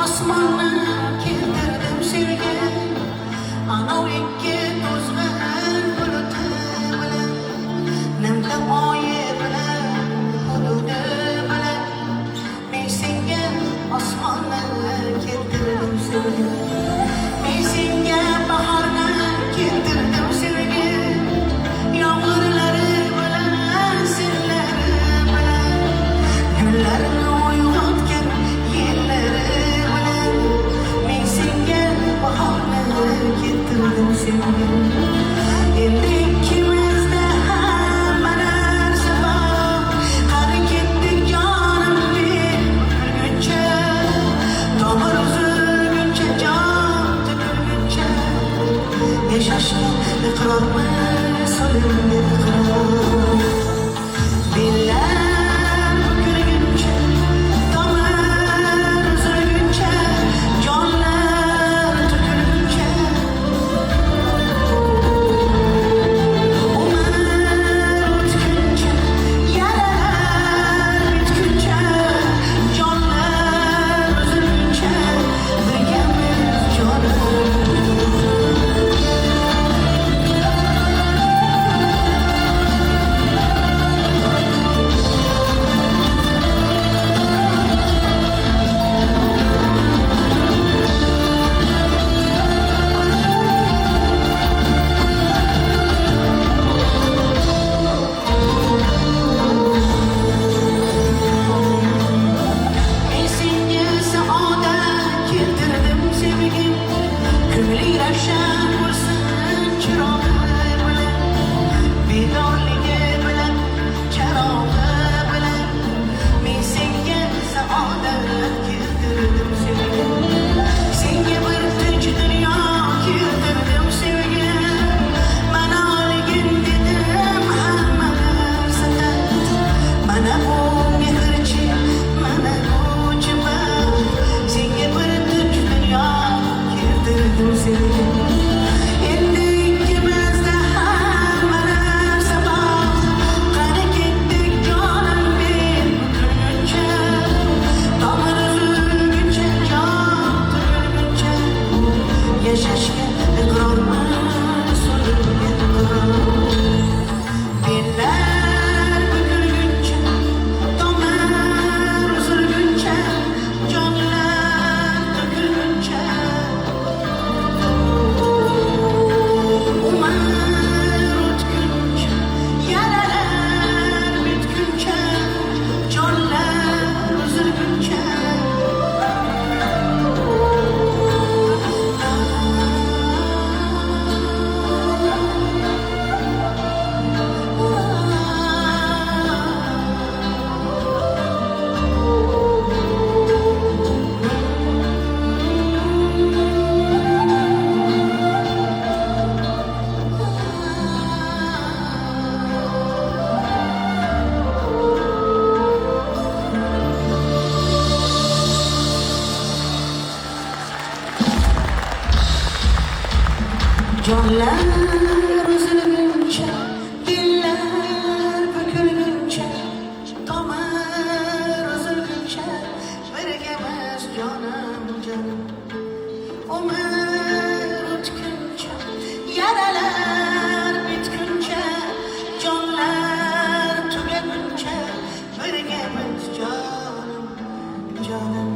osmonni keltirdim sevgi, anov ikki to'zg'in buluti bilan, nimda oyi bilan hududi bilan, men senga osmonni keltirdim sevgi, men senga bahorni keltirdim sevgi, yomg'irlari bilan senlari bilan, gullarni uyg'otgan yellari bilan, men senga bahorni keltirdim sevgi. Endi ikkimizda hamma narsa bor, qani ketdik jonim men o'lguncha, tomir uzilguncha, jon to'kilguncha, yashashga iqrorman so'limga iqror. Bellar bukilguncha, tomir uzilguncha, jonlar to'kilguncha, umr o'tguncha, yaralar bitguncha, jonlar uzilguncha, birgamiz jonim. Men senga saodat keltirdim sevgim, ko'ngling ravshan bo'lsin chirog'i bilan, bedorligi bilan, charog'i bilan, men senga saodat keltirdim sevgim, senga bir tinch dunyo keltirdim sevgim, mana olgin dedim hamma narsadan, mana bu mehrchi, mana bu chiban, senga bir tinch dunyo keltirdim sevgim. Endi ikkimizda hamma narsa bor, qani ketdik jonim men o'lguncha, tomir uzilguncha, jon to'kilguncha, yashashga iqrorman so'limga iqror. Bellar bukilguncha, tomir uzilguncha, jonlar to'kilguncha, umr o'tguncha, yaralar bitguncha, jonlar uzilguncha, jonlar uzilguncha, dillar bukilguncha, tomir uzilguncha, birgamiz jonim jonim, umr o'tguncha, yaralar bitguncha, jonlar tugaguncha, birgamiz jonim jonim.